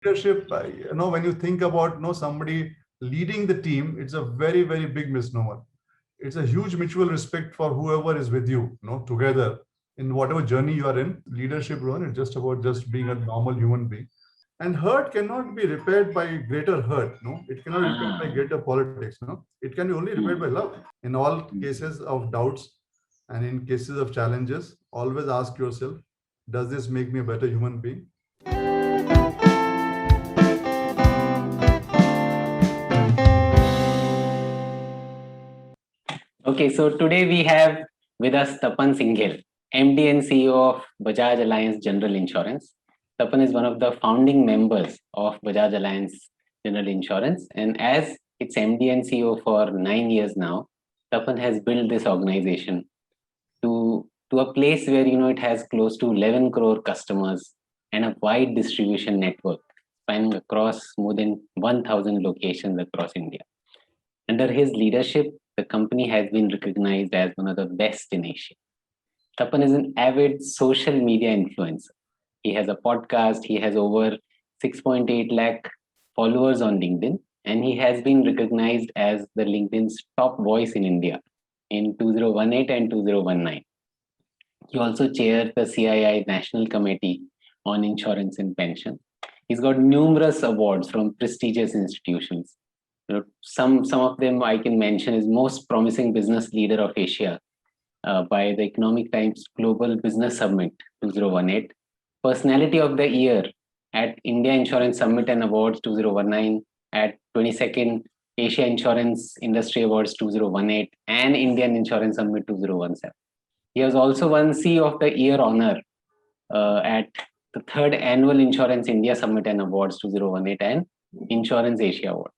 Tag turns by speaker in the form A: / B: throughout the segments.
A: Leadership, when you think about, somebody leading the team, it's a very, very big misnomer. It's a huge mutual respect for whoever is with you, together in whatever journey you are in. Leadership, Rohan, it's just about just being a normal human being. And hurt cannot be repaired by greater hurt. No, it cannot be repaired by greater politics. No, it can be only repaired by love. In all cases of doubts and in cases of challenges, always ask yourself, does this make me a better human being?
B: Okay, so today we have with us Tapan Singhel, MD and CEO of Bajaj Allianz General Insurance. Tapan is one of the founding members of Bajaj Allianz General Insurance, and as its MD and CEO for 9 years now, Tapan has built this organization to a place where it has close to 11 crore customers and a wide distribution network spanning across more than 1,000 locations across India. Under his leadership, the company has been recognized as one of the best in Asia. Tapan is an avid social media influencer. He has a podcast, he has over 6.8 lakh followers on LinkedIn, and he has been recognized as the LinkedIn's top voice in India in 2018 and 2019. He also chairs the CII National Committee on Insurance and Pension. He's got numerous awards from prestigious institutions. Some of them I can mention is Most Promising Business Leader of Asia by the Economic Times Global Business Summit 2018, Personality of the Year at India Insurance Summit and Awards 2019, at 22nd Asia Insurance Industry Awards 2018, and Indian Insurance Summit 2017. He has also won CEO of the Year honor at the 3rd Annual Insurance India Summit and Awards 2018 and Insurance Asia Award.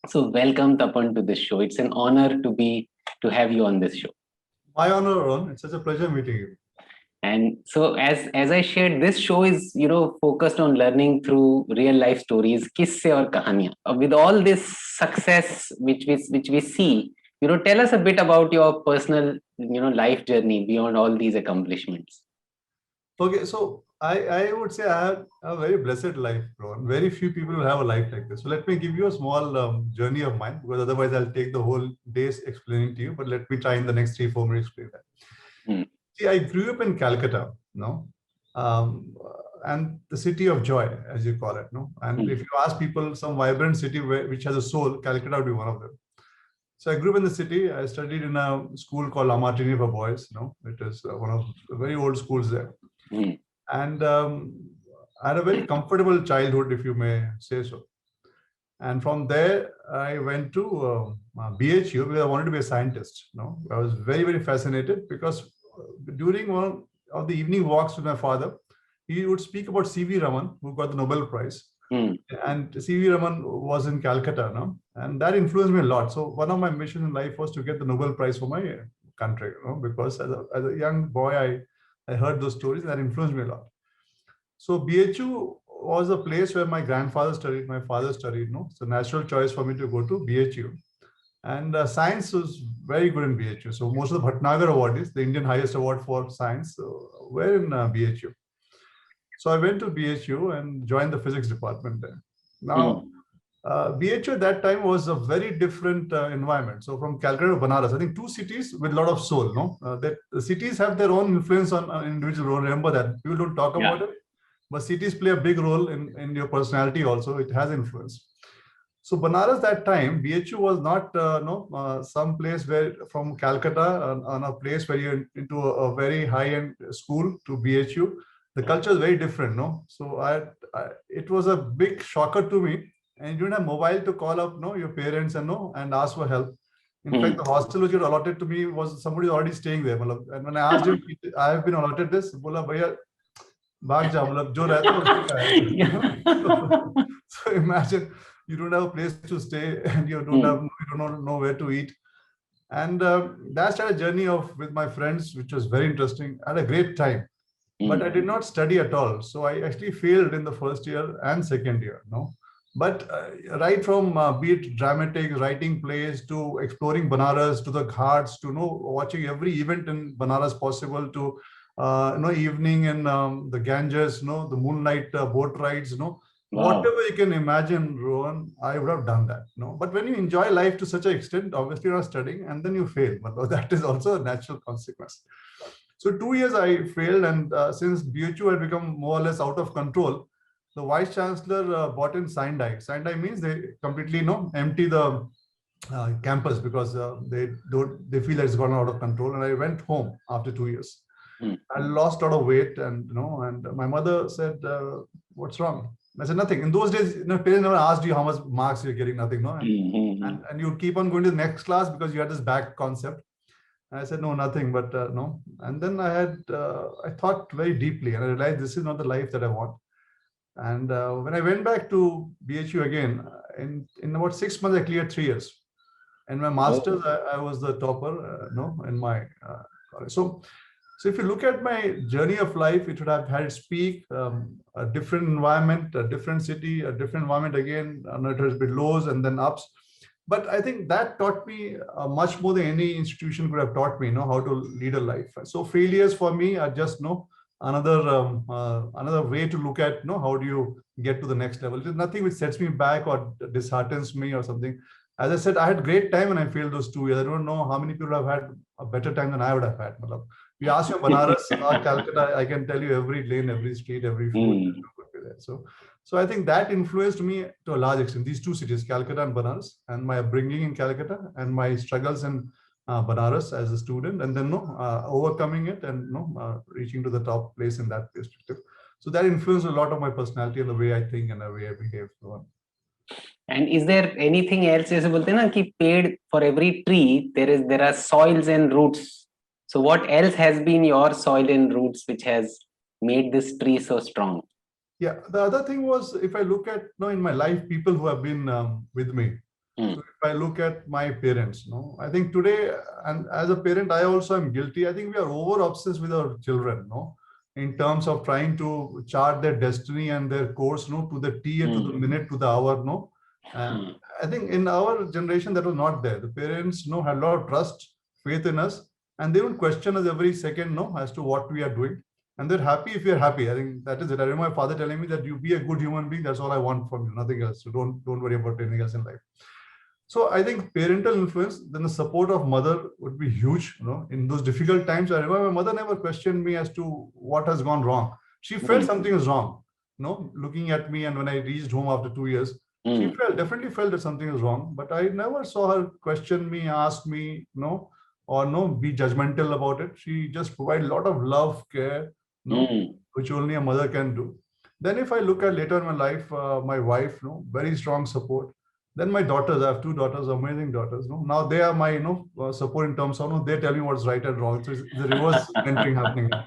B: So welcome, Tapan, to this show. It's an honor to have you on this show.
A: My honor, Rohan. It's such a pleasure meeting you.
B: And so as I shared, this show is focused on learning through real life stories, kisse aur kahaniyan. With all this success which we see, tell us a bit about your personal life journey beyond all these accomplishments.
A: Okay, so I would say I have a very blessed life, Rohan. Very few people will have a life like this. So let me give you a small journey of mine, because otherwise I'll take the whole days explaining to you. But let me try in the next 3-4 minutes explain that. See, I grew up in Calcutta, and the city of joy, as you call it, And if you ask people, some vibrant city which has a soul, Calcutta would be one of them. So I grew up in the city. I studied in a school called La Martini for boys. It is one of the very old schools there. And I had a very comfortable childhood, if you may say so. And from there, I went to BHU because I wanted to be a scientist. I was very, very fascinated because during one of the evening walks with my father, he would speak about C.V. Raman, who got the Nobel Prize. And C.V. Raman was in Calcutta, and that influenced me a lot. So one of my missions in life was to get the Nobel Prize for my country, because as a young boy, I heard those stories that influenced me a lot. So BHU was a place where my grandfather studied, my father studied. So natural choice for me to go to BHU. And science was very good in BHU. So most of the Bhatnagar awardees, the Indian highest award for science, were in BHU. So I went to BHU and joined the physics department there. Now, BHU at that time was a very different environment. So from Calcutta to Banaras, I think 2 cities with a lot of soul. That the cities have their own influence on individual role. Remember that. People don't talk about it, but cities play a big role in your personality also. It has influence. So Banaras that time, BHU was not some place where from Calcutta on a place where you're into a very high-end school to BHU. The culture is very different. So it was a big shocker to me. And you don't have mobile to call up your parents and ask for help. In fact, the hostel which got allotted to me was somebody already staying there. And when I asked him, I have been allotted this, bola bhaiya bhag ja, jo rehta. So imagine you don't have a place to stay and you don't know where to eat. And that started a journey with my friends, which was very interesting. I had a great time. But I did not study at all. So I actually failed in the first year and second year. But right from be it dramatics, writing plays, to exploring Banaras, to the ghats, to watching every event in Banaras possible, to evening in the Ganges, the moonlight boat rides,
B: Wow.
A: whatever you can imagine, Rohan, I would have done that. But when you enjoy life to such an extent, obviously you're not studying and then you fail. But that is also a natural consequence. So 2 years I failed, and since BHU had become more or less out of control, the vice chancellor brought in Sindai. Sindai means they completely empty the campus because they feel that it's gone out of control. And I went home after 2 years. I lost a lot of weight, and and my mother said, "What's wrong?" I said, "Nothing." In those days, parents never asked you how much marks you're getting, nothing, no, and you keep on going to the next class because you had this back concept. And I said, "No, nothing," but no. And then I thought very deeply, and I realized this is not the life that I want. And when I went back to BHU again, in about 6 months, I cleared 3 years. And my master's, I was the topper, in my college. So if you look at my journey of life, it would have had its peak, a different environment, a different city, a different environment again, it has been lows and then ups. But I think that taught me much more than any institution could have taught me, how to lead a life. So failures for me are just another way to look at, how do you get to the next level. There's nothing which sets me back or disheartens me or something. As I said, I had great time when I failed those 2 years. I don't know how many people have had a better time than I would have had. You ask your Banaras or Calcutta, I can tell you every lane, every street, every food. So I think that influenced me to a large extent. These two cities, Calcutta and Banaras, and my upbringing in Calcutta and my struggles in Banaras as a student, and then overcoming it and reaching to the top place in that perspective. So that influenced a lot of my personality and the way I think and the way I behave.
B: And is there anything else? जैसे बोलते हैं ना कि पेड़, for every tree there are soils and roots. So what else has been your soil and roots which has made this tree so strong?
A: Yeah, the other thing was, if I look at in my life, people who have been with me. So if I look at my parents, I think today, and as a parent, I also am guilty. I think we are over obsessed with our children, in terms of trying to chart their destiny and their course, to the T, to the minute, to the hour, And I think in our generation that was not there. The parents, had a lot of trust, faith in us, and they don't question us every second, as to what we are doing. And they're happy if you're happy. I think that is it. I remember my father telling me that you be a good human being. That's all I want from you, nothing else. So don't worry about anything else in life. So I think parental influence, then the support of mother would be huge. In those difficult times, I remember my mother never questioned me as to what has gone wrong. She felt something is wrong. Looking at me, and when I reached home after 2 years, she definitely felt that something is wrong. But I never saw her question me, ask me, or be judgmental about it. She just provided a lot of love, care, which only a mother can do. Then if I look at later in my life, my wife, very strong support. Then my daughters, I have 2 daughters, amazing daughters. Now they are my support in terms of they tell me what's right and wrong. So it's the reverse mentoring happening now.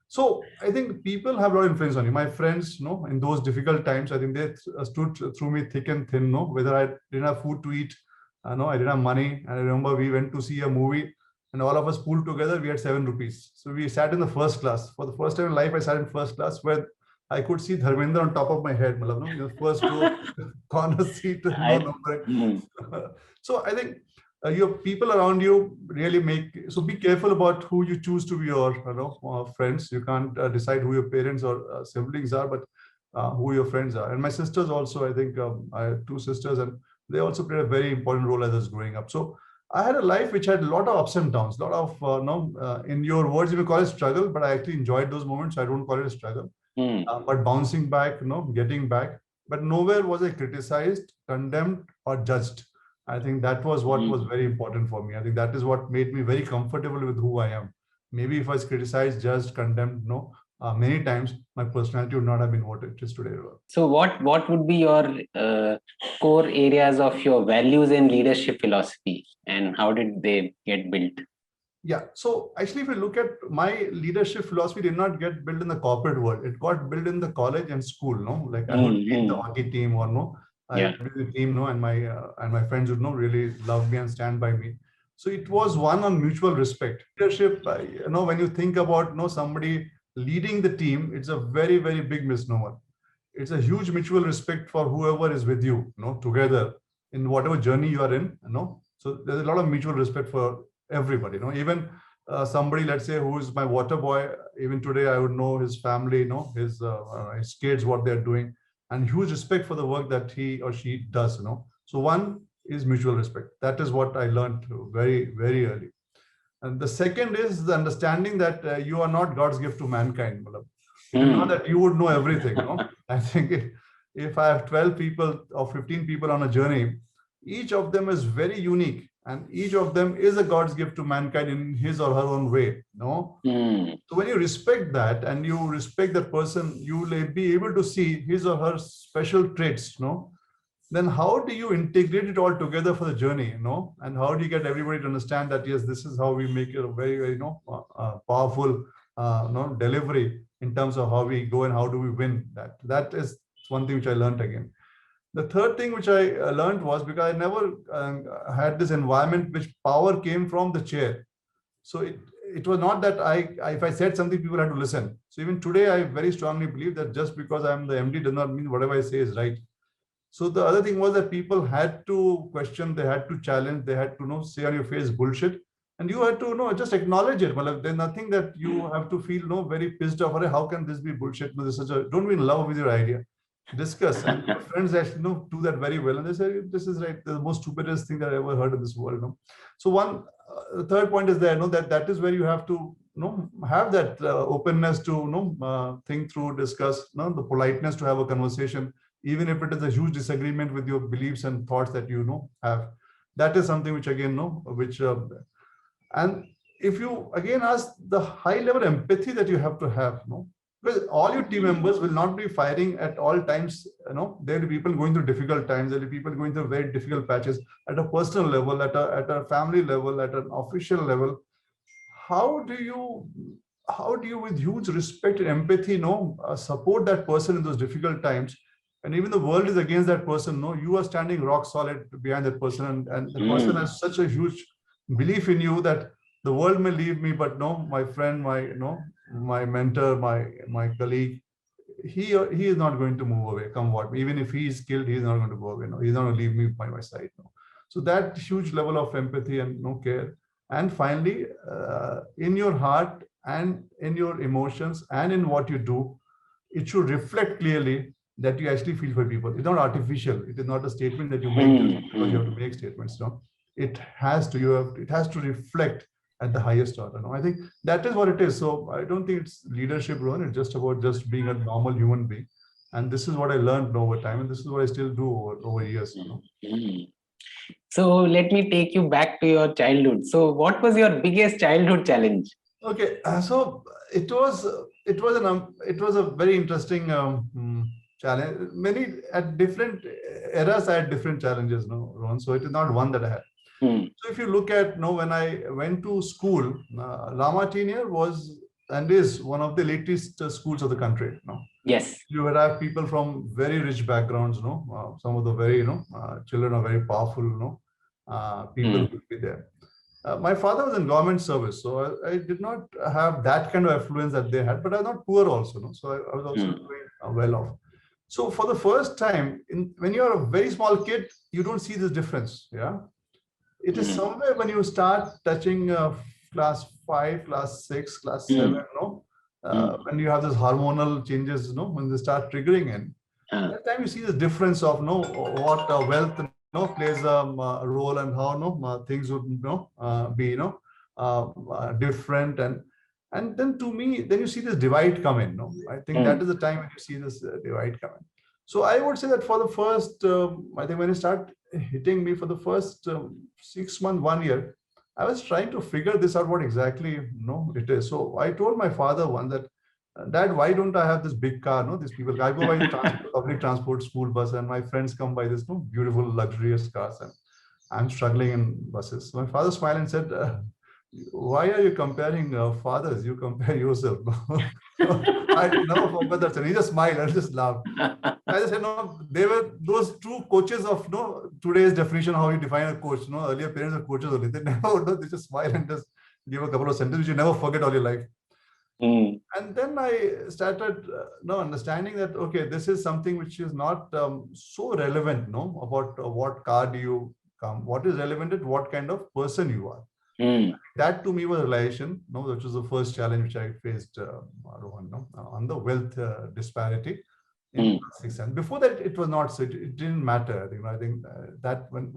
A: So I think people have a lot of influence on you. My friends, in those difficult times, I think they stood through me thick and thin. Whether I didn't have food to eat, I didn't have money. And I remember we went to see a movie, and all of us pooled together. We had 7 rupees. So we sat in the first class. For the first time in life, I sat in first class where I could see Dharmendra on top of my head. The first row, corner seat, no number. So I think your people around you really so be careful about who you choose to be your friends. You can't decide who your parents or siblings are, but who your friends are. And my sisters also, I think I have 2 sisters, and they also played a very important role as I was growing up. So I had a life which had a lot of ups and downs, a lot of, in your words, you may call it struggle, but I actually enjoyed those moments. So I don't call it a struggle. But bouncing back, getting back. But nowhere was I criticized, condemned, or judged. I think that was what was very important for me. I think that is what made me very comfortable with who I am. Maybe if I was criticized, judged, condemned, many times, my personality would not have been what it is today.
B: So what would be your core areas of your values and leadership philosophy, and how did they get built?
A: Yeah. So actually, if you look at my leadership philosophy, did not get built in the corporate world. It got built in the college and school. Like I would lead the hockey team, or I would be the team, and my friends would really love me and stand by me. So it was one on mutual respect. Leadership, when you think about somebody leading the team, it's a very, very big misnomer. It's a huge mutual respect for whoever is with you, together in whatever journey you are in. So there's a lot of mutual respect for everybody. Even somebody, let's say, who is my water boy, even today I would know his family, his kids, what they're doing. and huge respect for the work that he or she does. So one is mutual respect. That is what I learned very, very early. And the second is the understanding that you are not God's gift to mankind. It is not that you would know everything. I think if I have 12 people or 15 people on a journey, each of them is very unique, and each of them is a God's gift to mankind in his or her own way. So when you respect that and you respect that person, you will be able to see his or her special traits. Then how do you integrate it all together for the journey? And how do you get everybody to understand that, yes, this is how we make it a very, very powerful delivery in terms of how we go and how do we win that. That is one thing which I learned again. The third thing which I learned was, because I never had this environment which power came from the chair. So it was not that if I said something, people had to listen. So even today, I very strongly believe that just because I'm the MD does not mean whatever I say is right. So the other thing was that people had to question, they had to challenge, they had to say on your face bullshit, and you had to just acknowledge it. There's nothing that you have to feel very pissed off. How can this be bullshit? Don't be in love with your idea. Discuss. And my friends actually do that very well, and they say this is right, the most stupidest thing that I ever heard in this world. So the third point is there. That is where you have to have that openness to think through, discuss, the politeness to have a conversation, even if it is a huge disagreement with your beliefs and thoughts that you have. That is something which again and if you again ask the high level empathy that you have to have, because all your team members will not be firing at all times. There will be people going through difficult times. There will be people going through very difficult patches at a personal level, at a family level, at an official level. How do you with huge respect and empathy, support that person in those difficult times? And even the world is against that person. You are standing rock solid behind that person, and the person has such a huge belief in you that the world may leave me, but my friend, my mentor, my colleague, he is not going to move away. Come what, even if he is killed, he's not going to go away. He's not going to leave me by my side. So that huge level of empathy and care. And finally, in your heart and in your emotions and in what you do, it should reflect clearly that you actually feel for people. It's not artificial. It is not a statement that you make because you have to make statements. It has to reflect at the highest order. I think that is what it is. So I don't think it's leadership, Rohan. It's just about just being a normal human being. And this is what I learned over time, and this is what I still do over years.
B: So let me take you back to your childhood. So what was your biggest childhood challenge?
A: Okay, so it was a very interesting challenge. Many at different eras I had different challenges, Rohan. So it is not one that I had. So if you look at when I went to school, Lama Tenier was and is one of the elitist schools of the country.
B: Yes.
A: You would have people from very rich backgrounds. Some of the very children are very powerful. People would be there. My father was in government service, so I did not have that kind of affluence that they had, but I was not poor also. So I was also doing well off. So for the first time, when you are a very small kid, you don't see this difference. Yeah. It is somewhere when you start touching class 5, class 6, class 7, when you have these hormonal changes, when they start triggering in, that time you see the difference of what wealth plays a role, and how things would be different, and then to me, then you see this divide come in. I think that is the time when you see this divide come in. So I would say that for the first, I think when it started hitting me for the first 6 months, 1 year, I was trying to figure this out, what exactly it is. So I told my father once that, Dad, why don't I have this big car? These people, I go by public transport, school bus, and my friends come by this beautiful, luxurious cars, and I'm struggling in buses. So my father smiled and said, why are you comparing fathers? You compare yourself. I never forgot that. He just smiled and just laughed. I just said, no, they were those two coaches of today's definition, how you define a coach. Earlier parents were coaches only. They never, they just smile and just give a couple of sentences which you never forget all your life. And then I started understanding that, okay, this is something which is not so relevant, about what car do you come, what is relevant at what kind of person you are. That to me was a realization, which was the first challenge which I faced, Rohan, on the wealth disparity in class 6. And before that, it was not so. It didn't matter. I think that when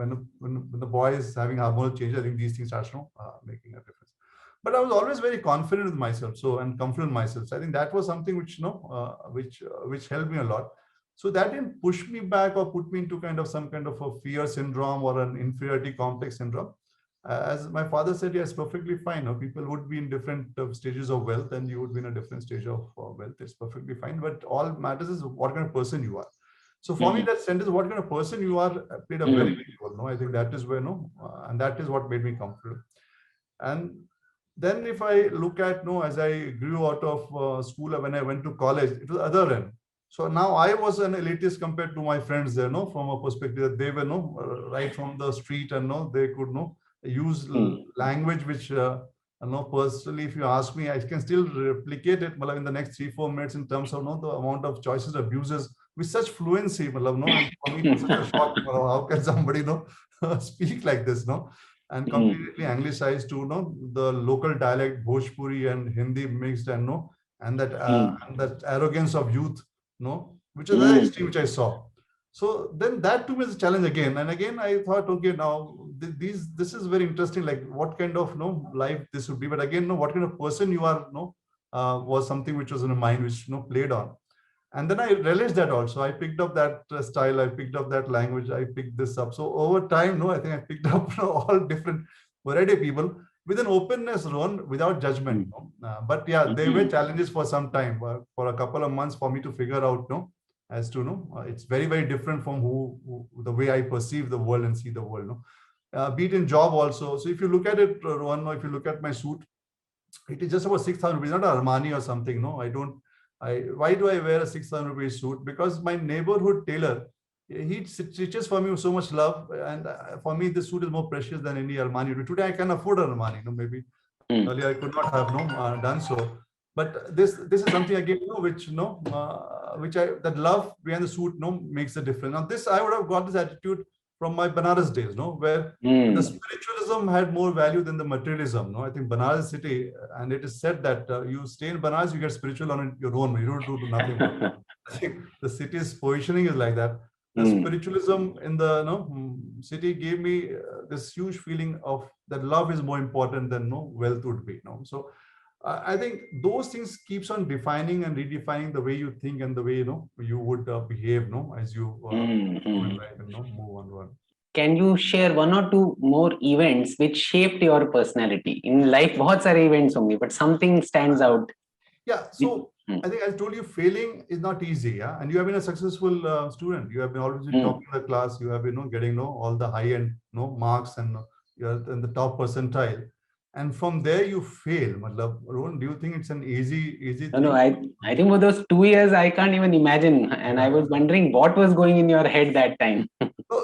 A: the boy is having hormonal change, I think these things start making a difference. But I was always very confident with myself, and confident in myself. So I think that was something which which helped me a lot. So that didn't push me back or put me into some kind of a fear syndrome or an inferiority complex syndrome. As my father said, yes, perfectly fine. People would be in different stages of wealth, and you would be in a different stage of wealth. It's perfectly fine. But all matters is what kind of person you are. So for me, that sentence, what kind of person you are, played a very big role. I think that is where, and that is what made me comfortable. And then if I look at, as I grew out of school, when I went to college, it was other end. So now I was an elitist compared to my friends there, from a perspective that they were, right from the street, and they could, use language which, personally, if you ask me, I can still replicate it in the next 3-4 minutes in terms of the amount of choices, abuses with such fluency. And for me, it was such a shock. How can somebody speak like this? And completely anglicized to the local dialect, Bhojpuri and Hindi mixed, and that arrogance of youth, which is very extreme, which I saw. So then that to me is a challenge again. And again, I thought, okay, now this is very interesting, like what kind of life this would be. But again, what kind of person you are, was something which was in my mind, which played on. And then I realized that also. I picked up that style, I picked up that language, I picked this up. So over time, I think I picked up all different variety of people with an openness, Rohan, without judgment. But yeah, there were challenges for some time, for a couple of months, for me to figure out, as to it's very, very different from the way I perceive the world and see the world. Be it in job also. So if you look at it, Rohan, if you look at my suit, it is just about 6,000 rupees, not Armani or something. Why do I wear a 6,000 rupees suit? Because my neighborhood tailor, he stitches for me with so much love, and for me, this suit is more precious than any Armani. Today, I can afford Armani. Maybe earlier I could not have done so. But this is something again, which that love behind the suit, makes a difference. Now, this I would have got this attitude from my Banaras days, where the spiritualism had more value than the materialism. I think Banaras city, and it is said that you stay in Banaras, you get spiritual on your own. You don't do nothing. I think the city's positioning is like that. The spiritualism in the city gave me this huge feeling of that love is more important than wealth would be. So I think those things keeps on defining and redefining the way you think and the way you would behave as you move on.
B: Can you share one or two more events which shaped your personality in life? बहुत सारे events होंगे, but something stands out.
A: Yeah, so I think I told you, failing is not easy. Yeah, and you have been a successful student. You have been always topping the class. You have been getting all the high end marks, and you're in the top percentile. And from there you fail. Rohan, do you think it's an easy thing?
B: No, I think for those 2 years I can't even imagine. And I was wondering what was going in your head that time.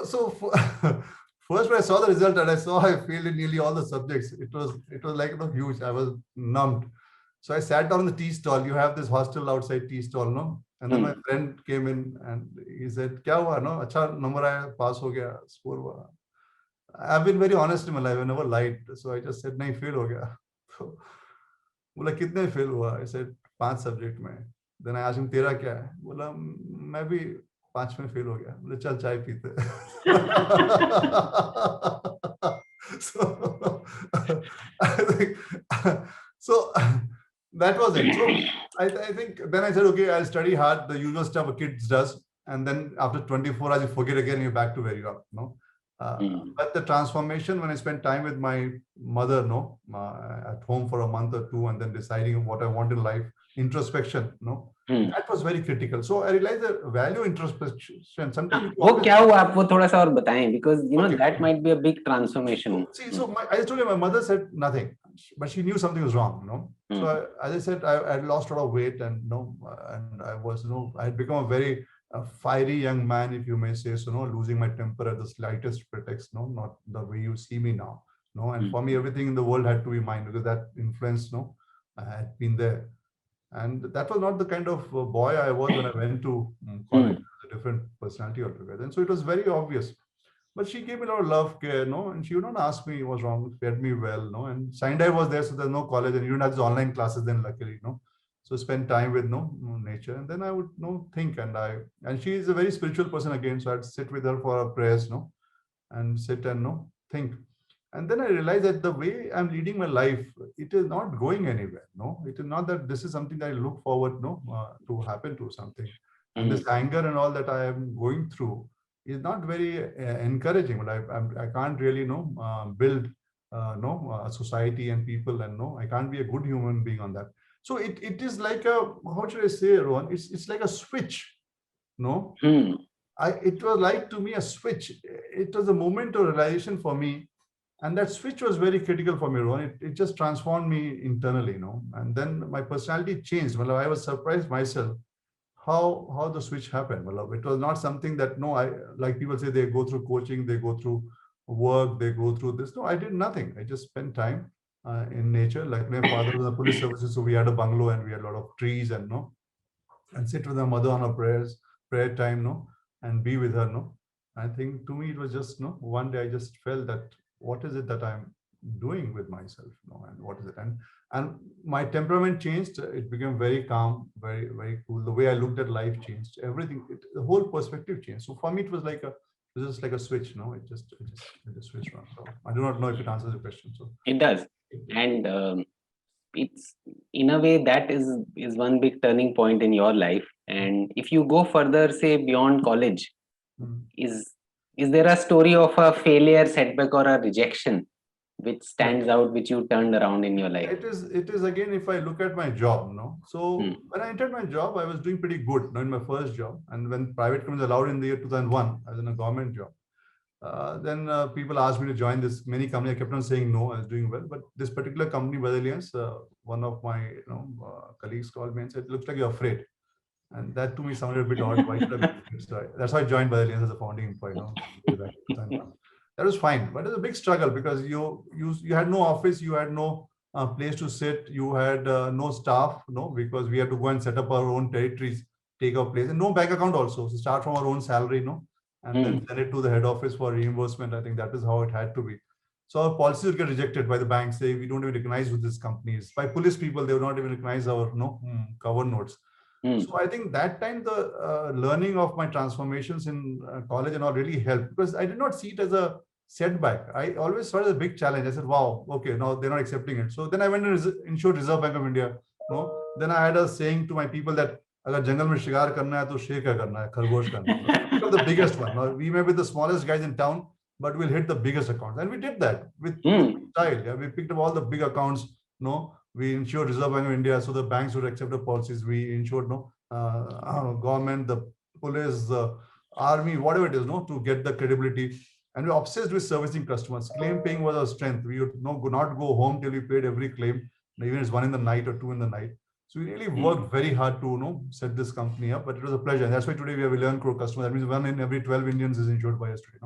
A: So first when I saw the result and I saw I failed in nearly all the subjects, it was like huge. I was numbed. So I sat down in the tea stall. You have this hostel outside tea stall, no? And then my friend came in and he said, "Kya hua, no? Acha number aaya, pass ho gaya, score hua." I've been very honest in my life. I never lied. So I just said, "Nahi, fail ho gaya." So, बोला कितने fail हुआ? I said 5 subject में. Then I asked him, तेरा क्या है? बोला मैं भी 5 में fail हो गया. बोले चल चाय पीते. So I think so. That was it. So I think then I said, okay, I'll study hard, the usual stuff a kid does, and then after 24 hours you forget again, you're back to where you are. But the transformation when I spent time with my mother, at home for a month or two, and then deciding what I want in life, introspection, that was very critical. So I realized the value introspection. Sometimes
B: वो क्या हुआ आप वो थोड़ा सा और बताएं, because that might be a big transformation.
A: So I told you, my mother said nothing, but she knew something was wrong. So as I said, I had lost a lot of weight, and and I was I had become a very fiery young man, if you may say so, losing my temper at the slightest pretext, not the way you see me now, and for me everything in the world had to be mine, because that influence, had been there, and that was not the kind of boy I was when I went to college. A different personality altogether, and so it was very obvious. But she gave me a lot of love, care, and she would not ask me what's wrong, fed me well, and Singal was there, so there's no college, and you didn't have these online classes then, luckily, So spend time with nature, and then I would think, and she is a very spiritual person again. So I'd sit with her for our prayers, and sit and think. And then I realized that the way I'm leading my life, it is not going anywhere. No, it is not that this is something that I look forward to happen to something. And this anger and all that I am going through is not very encouraging. But I can't really build a society and people, and I can't be a good human being on that. So it is like a, how should I say, Rohan? It's like a switch. No, it was like to me a switch. It was a moment of realization for me, and that switch was very critical for me, Rohan. It just transformed me internally, and then my personality changed. Well, I was surprised myself how the switch happened. Well, it was not something that I, like people say, they go through coaching, they go through work, they go through this. No, I did nothing. I just spent time in nature. Like my father was in the police services, so we had a bungalow and we had a lot of trees, and sit with my mother on her prayer time, and be with her. I think to me it was just one day I just felt that what is it that I'm doing with myself, and what is it, and my temperament changed. It became very calm, very, very cool. The way I looked at life changed. Everything, the whole perspective changed. So for me, it was just like a switch. It just switched on. So I do not know if it answers the question. So
B: it does, and it's in a way that is one big turning point in your life. And if you go further, say beyond college, is there a story of a failure, setback, or a rejection which stands out, which you turned around in your life?
A: It is again, if I look at my job, so when I entered my job, I was doing pretty good in my first job. And when private companies allowed in the year 2001, I was in a government job. Then people asked me to join this many company. I kept on saying no. I was doing well, but this particular company, Allianz, one of my colleagues called me and said, "Looks like you're afraid." And that to me sounded a bit odd. Why should I be afraid? So that's why I joined Allianz as a founding employee. Back in 2001. That was fine, but it was a big struggle because you had no office, you had no place to sit, you had no staff, because we had to go and set up our own territories, take our place, and no bank account also. So start from our own salary, and then send it to the head office for reimbursement. I think that is how it had to be. So our policies would get rejected by the banks. Say we don't even recognize who this company is. By police people, they would not even recognize our cover notes. So I think that time the learning of my transformations in college and all really helped, because I did not see it as a setback. I always saw it as a big challenge. I said, wow, okay, now they're not accepting it. So then I went to Insured Reserve Bank of India. Then I had a saying to my people that अगर जंगल में शिकार करना है तो शेर क्या करना है, खरगोश करना है. Pick up the biggest one. Now, we may be the smallest guys in town, but we'll hit the biggest accounts, and we did that with style. Yeah, we picked up all the big accounts. We insured Reserve Bank of India, so the banks would accept the policies. We insured government, the police, the army, whatever it is, to get the credibility. And we're obsessed with servicing customers. Claim paying was our strength. We would not go home till we paid every claim, even if it's 1 in the night or 2 in the night. So we really worked very hard to set this company up, but it was a pleasure. And that's why today we have 11 crore customers. That means 1 in every 12 Indians is insured by us today.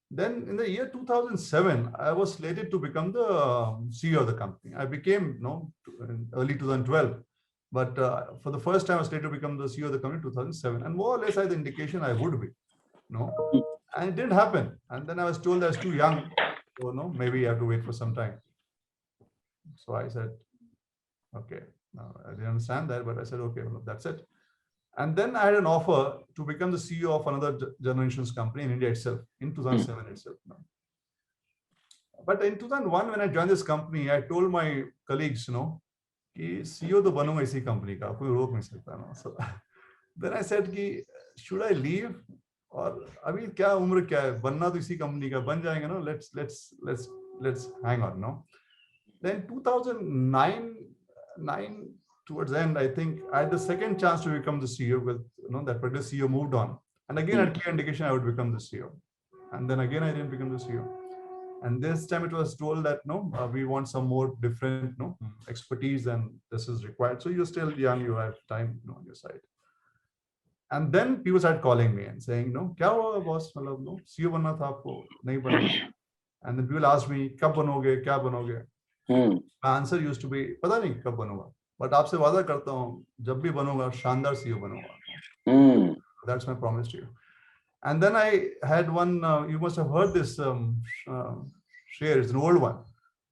A: Then in the year 2007, I was slated to become the CEO of the company. I became in early 2012. But for the first time, I was slated to become the CEO of the company in 2007. And more or less, I had the indication I would be. And it didn't happen. And then I was told I was too young. So maybe I have to wait for some time. So I said, okay. I didn't understand that, but I said, okay, well, that's it. And then I had an offer to become the CEO of another general insurance company in India itself, in 2007 itself. But in 2001, when I joined this company, I told my colleagues, कि CEO तो बनूंगा इसी company का, कोई रोक नहीं सकता. So then I said कि should I leave? और अभी क्या उम्र क्या है, बनना तो इसी company का, बन जाएंगे. Let's hang on. Then 2009 towards the end, I think I had the second chance to become the CEO with that particular CEO moved on, and again I had clear indication I would become the CEO, and then again I didn't become the CEO, and this time it was told that we want some more different expertise, and this is required. So you're still young, you have time on your side. And then people started calling me and saying, क्या हुआ boss, मतलब CEO बनना था आपको, नहीं बना. And then people asked me, कब बनोगे, क्या बनोगे? My answer used to be, पता नहीं कब बनूंगा, but आपसे वादा करता हूँ जब भी बनूंगा शानदार CEO बनूंगा. That's my promise to you. And then I had one, you must have heard this share, it's an old one,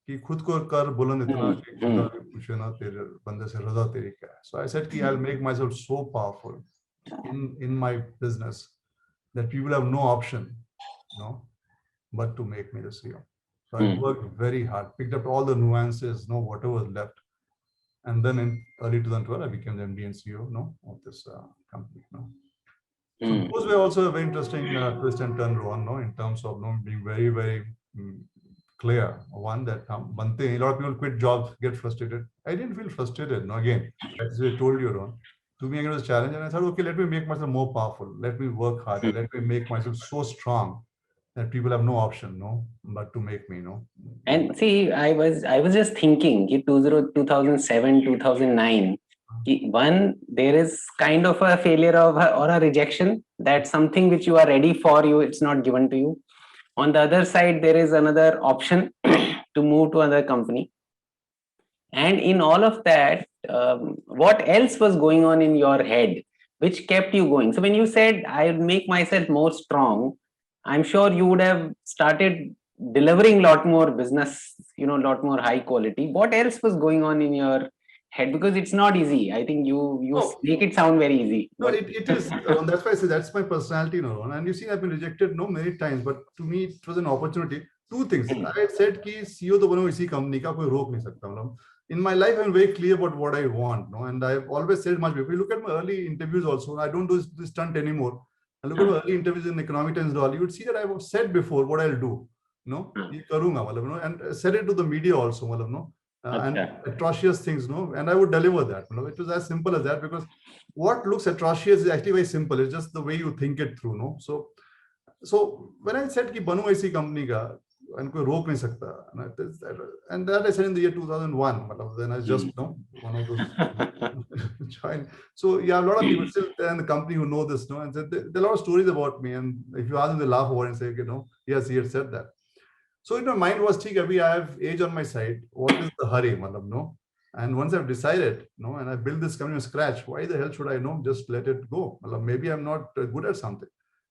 A: कि खुद को कर बुलंद इतना पूछे ना तेरे बंदे से रजा तेरी क्या है. So I said कि I'll make myself so powerful in my business that people have no option, but to make me the CEO. So I worked very hard, picked up all the nuances, whatever was left. And then in early 2012, I became the MD and CEO, of this company. So those were also a very interesting twist and turn, Rohan, in terms of being very, very clear. One, that one thing, a lot of people quit jobs, get frustrated. I didn't feel frustrated. Again, as I told you, Rohan, to me, again, it was a challenge. And I thought, okay, let me make myself more powerful. Let me work harder. Let me make myself so strong that people have no option, but to make me,
B: And see, I was just thinking, 2007, 2009, one, there is kind of a failure or a rejection, that something which you are ready for, it's not given to you. On the other side, there is another option to move to another company. And in all of that, what else was going on in your head which kept you going? So when you said, I'll make myself more strong, I'm sure you would have started delivering a lot more business, a lot more high quality. What else was going on in your head? Because it's not easy. I think you make it sound very easy.
A: No, it is. That's why I say that's my personality, And you see, I've been rejected many times, but to me, it was an opportunity. Two things. I said कि CEO तो बनो इसी company का कोई रोक नहीं सकता. In my life, I'm very clear about what I want, and I've always said much before. If you look at my early interviews also, I don't do this stunt anymore. I look at my early interviews in Economic Times and all, you would see that I've said before what I'll do. ये करूँगा, and said it to the media also, and atrocious things, and I would deliver that. It was as simple as that, because what looks atrocious is actually very simple. It's just the way you think it through, So when I said कि बनूँ ऐसी company का, and कोई रोक नहीं सकता, and that I said in the year 2001. Then I just one of those joined. So yeah, a lot of people still in the company who know this, and there are a lot of stories about me. And if you ask them, they laugh over it and say, yes, he had said that. So in my mind was, I have age on my side. What is the hurry, And once I've decided, and I build this company from scratch, why the hell should I just let it go? Maybe I'm not good at something.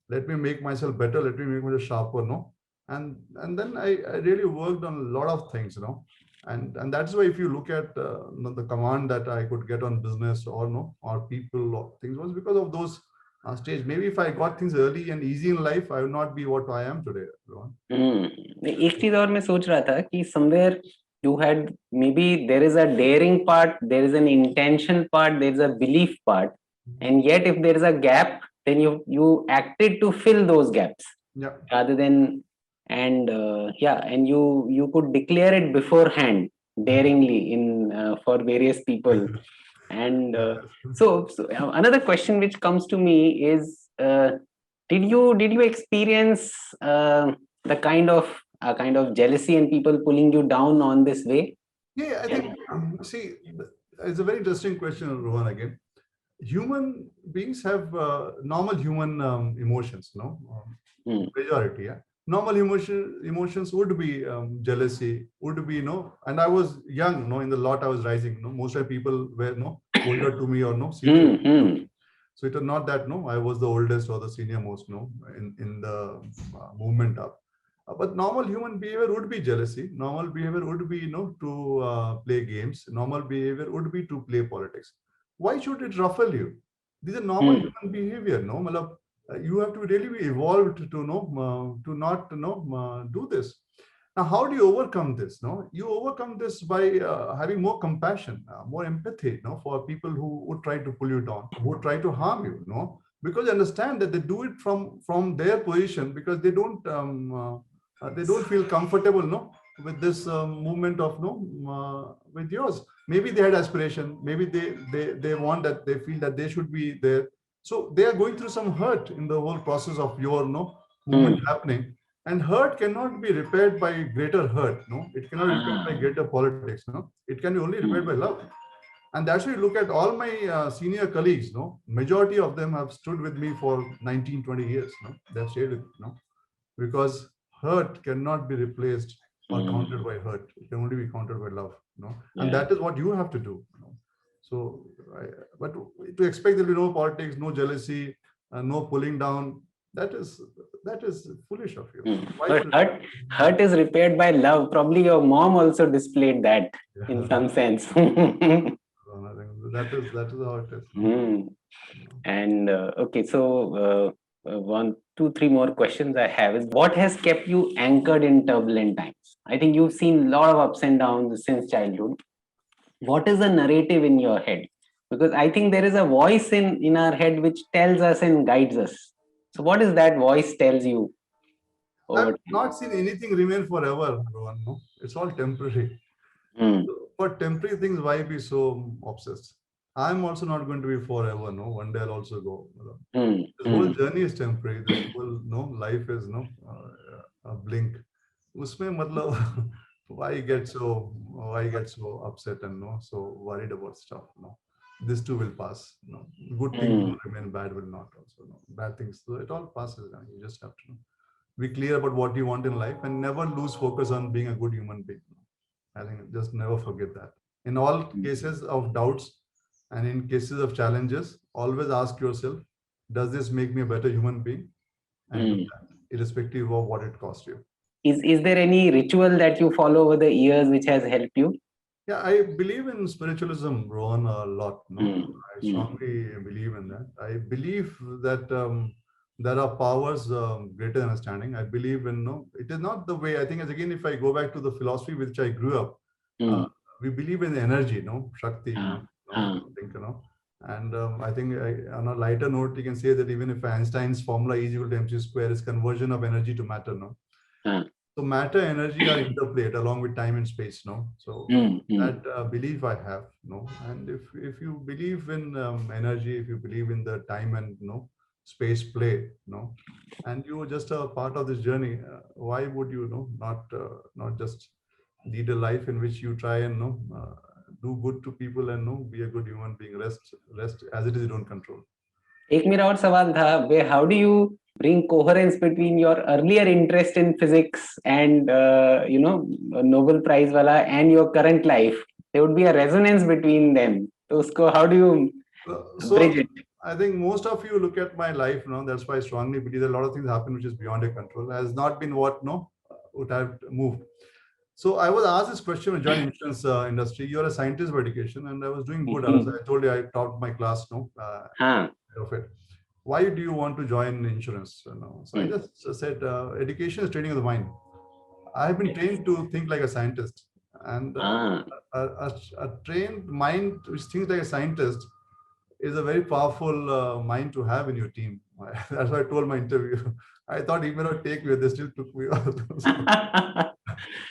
A: Let me make myself better. Let me make myself sharper, And then I really worked on a lot of things, and that's why if you look at the command that I could get on business or people or things, was because of those stage. Maybe if I got things early and easy in life, I would not be what I am today.
B: एक चीज और मैं सोच रहा था कि somewhere you had, maybe there is a daring part, there is an intention part, there is a belief part, and yet if there is a gap, then you acted to fill those gaps, rather than, and and you could declare it beforehand daringly for various people. And so another question which comes to me is, did you experience the kind of jealousy and people pulling you down on this way?
A: Yeah, I think see, it's a very interesting question, Rohan. Again, human beings have normal human emotions, majority. Normal emotions would be jealousy, would be, and I was young, in the lot I was rising, most of the people were older to me or senior. So it was not that I was the oldest or the senior most in the movement up. But normal human behavior would be jealousy. Normal behavior would be to play games. Normal behavior would be to play politics. Why should it ruffle you? These are normal human behavior. You have to really be evolved to not do this. Now, how do you overcome this? You overcome this by having more compassion, more empathy, for people who would try to pull you down, who would try to harm you, because you understand that they do it from their position, because they don't feel comfortable, with this movement of with yours. Maybe they had aspiration. Maybe they want that. They feel that they should be there. So they are going through some hurt in the whole process of your movement happening. And hurt cannot be repaired by greater hurt. It cannot be repaired by greater politics. It can be only repaired by love. And that's why you look at all my senior colleagues. Majority of them have stood with me for 19, 20 years. They've stayed with me. Because hurt cannot be replaced or countered by hurt. It can only be countered by love. And that is what you have to do. So, but to expect there will be no politics, no jealousy, no pulling down, that is foolish of you. Why
B: But
A: should
B: hurt is repaired by love. Probably your mom also displayed that in some sense.
A: that is how it is.
B: Hmm. And okay, so one, two, three more questions I have is what has kept you anchored in turbulent times? I think you've seen a lot of ups and downs since childhood. What is the narrative in your head? Because I think there is a voice in our head which tells us and guides us. So what is that voice tells you over
A: I've not seen anything remain forever, Rohan. No, it's all temporary.
B: time?
A: For temporary things, why be so obsessed? I'm also not going to be forever. No, one day I'll also go. This whole journey is temporary. This whole life is a blink. Usme matlab, why get so upset and so worried about stuff? No, this too will pass. No, good things will remain, bad will not. Also, no, bad things. So it all passes. And you just have to be clear about what you want in life and never lose focus on being a good human being. I think just never forget that. In all cases of doubts and in cases of challenges, always ask yourself, does this make me a better human being? And do that, irrespective of what it costs you.
B: Is there any ritual that you follow over the years which has helped you?
A: Yeah, I believe in spiritualism, Rohan, a lot. No, I strongly believe in that. I believe that there are powers greater than understanding. I believe in it is not the way. I think as again, if I go back to the philosophy which I grew up, we believe in energy, Shakti, I think, And I think on a lighter note, you can say that even if Einstein's formula E is equal to mc square is conversion of energy to matter, So matter, energy are interplayed along with time and space, So that belief I have, And if you believe in energy, if you believe in the time and space play, and you're just a part of this journey, why would you not just lead a life in which you try and do good to people and be a good human being, rest as it is your own control.
B: एक मेरा और सवाल था, how do you bring coherence between your earlier interest in physics and Nobel Prize wala and your current life? There would be a resonance between them. So usko, how do you bridge it?
A: I think most of you look at my life, that's why I strongly believe that a lot of things happen which is beyond your control. Has not been what would have moved. So I was asked this question when I joined insurance industry. You're a scientist by education, and I was doing good. I told you I taught my class, of it. Why do you want to join insurance? So I just said, education is training of the mind. I have been trained to think like a scientist, and a trained mind which thinks like a scientist is a very powerful mind to have in your team. That's why I told my interview. I thought he may not take me, they still took me.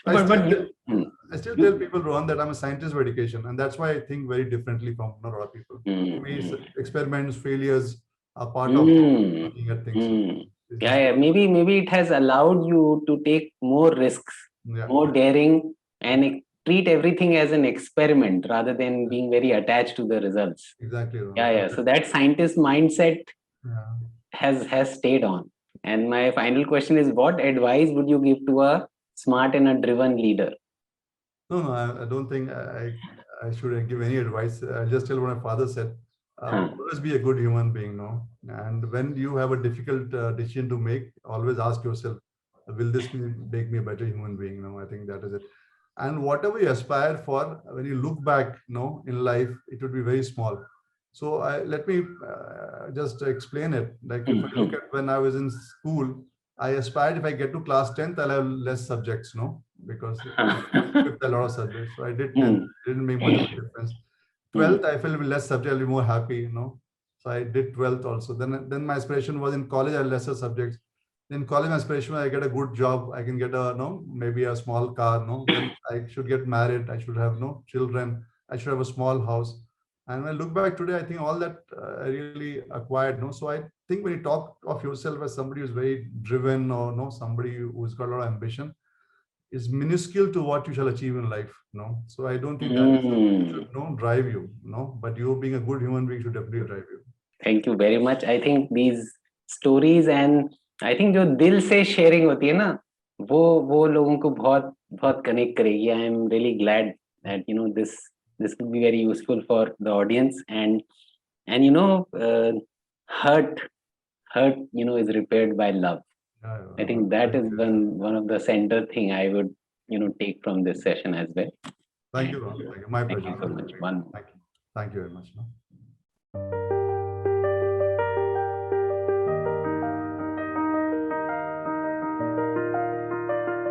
A: I still tell people, Rohan, that I'm a scientist by education, and that's why I think very differently from a lot of people. Experiments, failures are part of looking at things.
B: Maybe it has allowed you to take more risks, more daring, and treat everything as an experiment rather than being very attached to the results.
A: Exactly.
B: So that scientist mindset has stayed on. And my final question is, what advice would you give to a smart and a driven leader?
A: No, I don't think I should give any advice. I just tell what my father said. Always be a good human being, And when you have a difficult decision to make, always ask yourself, will this make me a better human being? I think that is it. And whatever you aspire for, when you look back, in life, it would be very small. So let me just explain it. Like if I look at when I was in school, I aspired if I get to class 10th, I'll have less subjects, because a lot of subjects. So I did 10th, didn't make much of a difference. 12th, I felt with less subject, I'll be more happy, So I did 12th also. Then my aspiration was in college, I had lesser subjects. In college, my aspiration was I get a good job, I can get maybe a small car, Then I should get married, I should have children, I should have a small house. And when I look back today, I think all that I really acquired. So I think when you talk of yourself as somebody who's very driven or somebody who's got a lot of ambition, is minuscule to what you shall achieve in life. So I don't think that should drive you. But you being a good human being should definitely drive you.
B: Thank you very much. I think these stories and I think जो दिल से sharing होती है ना, वो लोगों को बहुत connect करेगी. I am really glad that this will be very useful for the audience and hurt hurt, is repaired by love.
A: Yeah,
B: I think that is one of the center thing I would, take from this session as well.
A: Thank you, Rohan. Thank you. My
B: Thank
A: pleasure.
B: you so much.
A: Thank you. Thank you very much. No?